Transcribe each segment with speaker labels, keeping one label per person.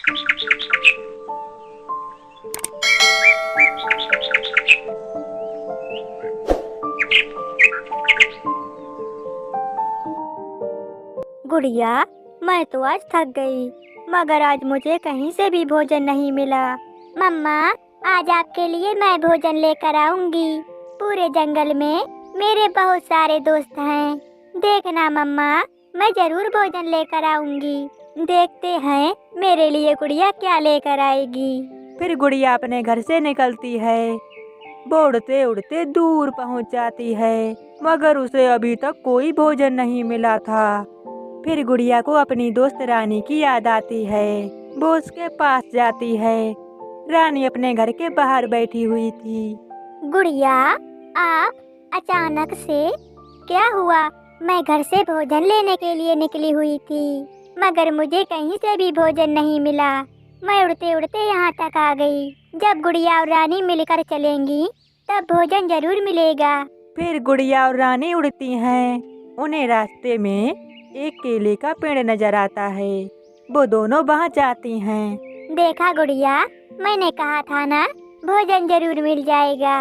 Speaker 1: गुड़िया, मैं तो आज थक गई, मगर आज मुझे कहीं से भी भोजन नहीं मिला। मम्मा, आज आपके लिए मैं भोजन लेकर आऊंगी। पूरे जंगल में मेरे बहुत सारे दोस्त हैं। देखना मम्मा, मैं जरूर भोजन लेकर आऊंगी। देखते हैं मेरे लिए गुड़िया क्या लेकर आएगी।
Speaker 2: फिर गुड़िया अपने घर से निकलती है। वो उड़ते उड़ते दूर पहुंच जाती है, मगर उसे अभी तक कोई भोजन नहीं मिला था। फिर गुड़िया को अपनी दोस्त रानी की याद आती है। वो उसके पास जाती है। रानी अपने घर के बाहर बैठी हुई थी।
Speaker 1: गुड़िया, आप अचानक से क्या हुआ? मैं घर से भोजन लेने के लिए निकली हुई थी, मगर मुझे कहीं से भी भोजन नहीं मिला। मैं उड़ते उड़ते यहाँ तक आ गई। जब गुड़िया और रानी मिलकर चलेंगी तब भोजन जरूर मिलेगा।
Speaker 2: फिर गुड़िया और रानी उड़ती हैं। उन्हें रास्ते में एक केले का पेड़ नजर आता है। वो दोनों वहाँ जाती हैं।
Speaker 1: देखा गुड़िया, मैंने कहा था ना, भोजन जरूर मिल जाएगा।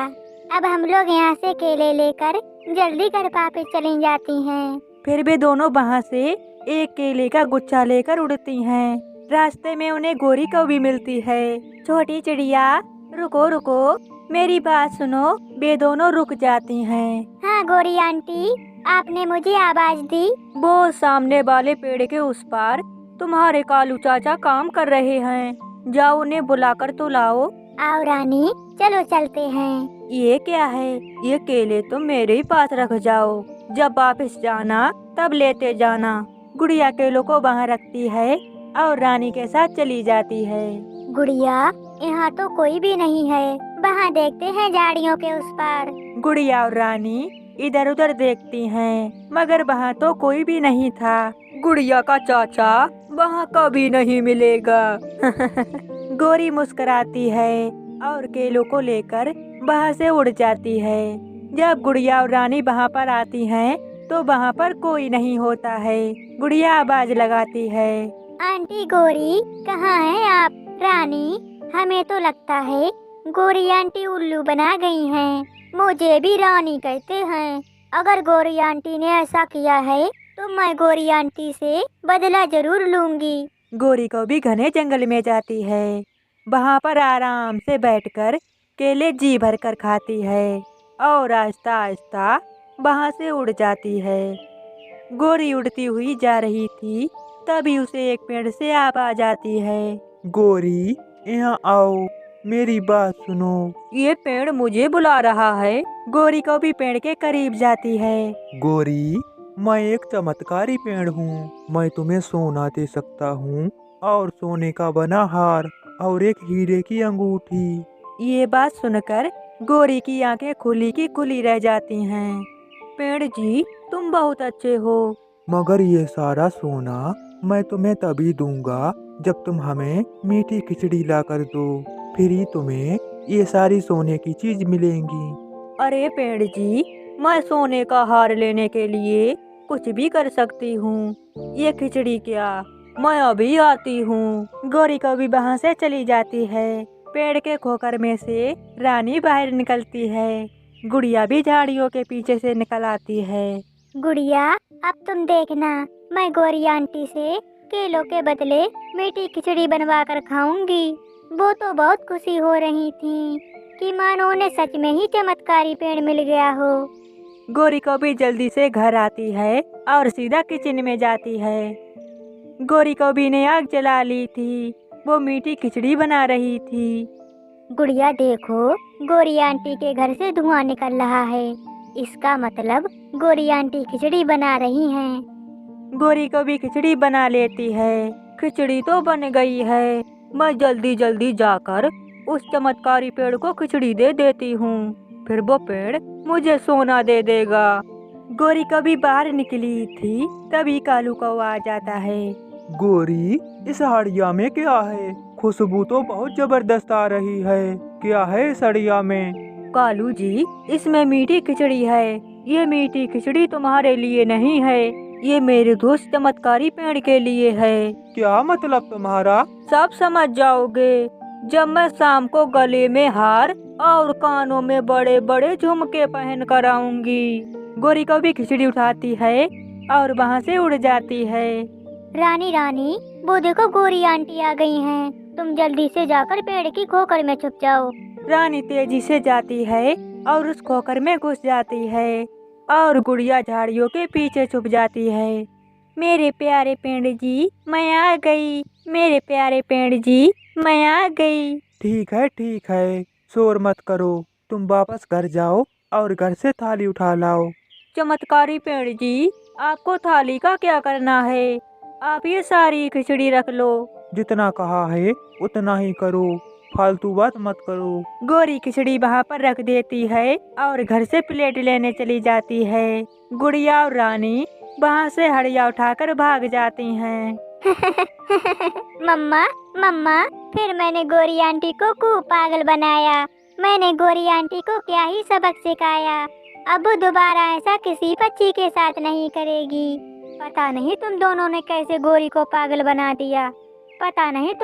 Speaker 1: अब हम लोग यहाँ से केले लेकर जल्दी घर वापस चली जाती हैं।
Speaker 2: फिर वे दोनों वहाँ से एक केले का गुच्छा लेकर उड़ती हैं। रास्ते में उन्हें गोरी कौवी मिलती है। छोटी चिड़िया, रुको रुको, मेरी बात सुनो। वे दोनों रुक जाती हैं।
Speaker 1: हाँ गोरी आंटी, आपने मुझे आवाज दी।
Speaker 2: वो सामने वाले पेड़ के उस पार तुम्हारे कालू चाचा काम कर रहे हैं। जाओ उन्हें बुलाकर तो लाओ।
Speaker 1: आओ रानी, चलो चलते हैं।
Speaker 2: ये क्या है? ये केले तुम मेरे ही पास रख जाओ। जब वापस जाना तब लेते जाना। गुड़िया केलों को वहाँ रखती है और रानी के साथ चली जाती है।
Speaker 1: गुड़िया, यहाँ तो कोई भी नहीं है। वहाँ देखते हैं झाड़ियों के उस पार।
Speaker 2: गुड़िया और रानी इधर उधर देखती हैं, मगर वहाँ तो कोई भी नहीं था। गुड़िया का चाचा वहाँ कभी नहीं मिलेगा। गोरी मुस्कुराती है और केलों को लेकर वहाँ से उड़ जाती है। जब गुड़िया और रानी वहाँ पर आती हैं, तो वहाँ पर कोई नहीं होता है। गुड़िया आवाज लगाती है,
Speaker 1: आंटी गोरी, कहाँ हैं आप? रानी, हमें तो लगता है गोरी आंटी उल्लू बना गई हैं। मुझे भी रानी कहते हैं। अगर गोरी आंटी ने ऐसा किया है तो मैं गोरी आंटी से बदला जरूर लूंगी।
Speaker 2: गोरी को भी घने जंगल में जाती है। वहाँ पर आराम से बैठकर केले जी भर कर खाती है और आहिस्ता आहिस्ता वहाँ से उड़ जाती है। गोरी उड़ती हुई जा रही थी, तभी उसे एक पेड़ से आवाज आती है,
Speaker 3: गोरी, यहाँ आओ, मेरी बात सुनो।
Speaker 2: ये पेड़ मुझे बुला रहा है। गोरी को भी पेड़ के करीब जाती है।
Speaker 3: गोरी, मैं एक चमत्कारी पेड़ हूँ। मैं तुम्हें सोना दे सकता हूँ और सोने का बना हार और एक हीरे की अंगूठी।
Speaker 2: ये बात सुनकर गोरी की आंखें खुली की खुली रह जाती हैं। पेड़ जी, तुम बहुत अच्छे हो।
Speaker 3: मगर ये सारा सोना मैं तुम्हें तभी दूंगा जब तुम हमें मीठी खिचड़ी ला कर दो। फिर ही तुम्हें ये सारी सोने की चीज मिलेंगी।
Speaker 2: अरे पेड़ जी, मैं सोने का हार लेने के लिए कुछ भी कर सकती हूँ। ये खिचड़ी क्या, मैं अभी आती हूँ। गोरी कभी वहाँ से चली जाती है। पेड़ के खोखर में से रानी बाहर निकलती है। गुड़िया भी झाड़ियों के पीछे से निकल आती है।
Speaker 1: गुड़िया, अब तुम देखना, मैं गोरी आंटी से केलों के बदले मीठी खिचड़ी बनवा कर खाऊंगी। वो तो बहुत खुशी हो रही थी कि मानो उन्हें सच में ही चमत्कारी पेड़ मिल गया हो।
Speaker 2: गोरी को भी जल्दी से घर आती है और सीधा किचन में जाती है। गोरी को भी ने आग जला ली थी। वो मीठी खिचड़ी बना रही थी।
Speaker 1: गुड़िया देखो, गोरी आंटी के घर से धुआं निकल रहा है। इसका मतलब गोरी आंटी खिचड़ी बना रही हैं।
Speaker 2: गोरी को भी खिचड़ी बना लेती है। खिचड़ी तो बन गई है। मैं जल्दी जल्दी जाकर उस चमत्कारी पेड़ को खिचड़ी दे देती हूँ। फिर वो पेड़ मुझे सोना दे देगा। गोरी कभी बाहर निकली थी, तभी कालू कौवा आ जाता है।
Speaker 3: गोरी, इस हड़िया में क्या है? खुशबू तो बहुत जबरदस्त आ रही है। क्या है इस हड़िया में?
Speaker 2: कालू जी, इसमें मीठी खिचड़ी है। ये मीठी खिचड़ी तुम्हारे लिए नहीं है, ये मेरे दोस्त चमत्कारी पेड़ के लिए है।
Speaker 3: क्या मतलब तुम्हारा?
Speaker 2: सब समझ जाओगे जब मैं शाम को गले में हार और कानों में बड़े बड़े झुमके पहन कर आऊंगी। गोरी कभी खिचड़ी उठाती है और वहाँ से उड़ जाती है।
Speaker 1: रानी रानी, वो देखो गोरी आंटी आ गई हैं। तुम जल्दी से जाकर पेड़ की खोखर में छुप जाओ।
Speaker 2: रानी तेजी से जाती है और उस खोकर में घुस जाती है और गुड़िया झाड़ियों के पीछे छुप जाती है। मेरे प्यारे पेड़ जी, मैं आ गई। मेरे प्यारे पेड़ जी, मैं आ गई।
Speaker 3: ठीक है, शोर मत करो। तुम वापस घर जाओ और घर से थाली उठा लाओ।
Speaker 2: चमत्कारी पेड़ जी, आपको थाली का क्या करना है? आप ये सारी खिचड़ी रख लो।
Speaker 3: जितना कहा है उतना ही करो, फालतू बात मत करो।
Speaker 2: गोरी खिचड़ी वहाँ पर रख देती है और घर से प्लेट लेने चली जाती है। गुड़िया और रानी वहाँ से हड़िया उठाकर भाग जाती हैं।
Speaker 1: मम्मा मम्मा, फिर मैंने गोरी आंटी को खूब पागल बनाया। मैंने गोरी आंटी को क्या ही सबक सिखाया। अब वो दोबारा ऐसा किसी बच्ची के साथ नहीं करेगी। पता नहीं तुम दोनों ने कैसे गोरी को पागल बना दिया। पता नहीं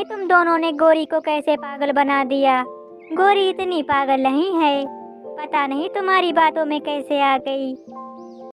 Speaker 1: तुम दोनों ने गोरी को कैसे पागल बना दिया। गोरी इतनी पागल नहीं है। पता नहीं तुम्हारी बातों में कैसे आ गई।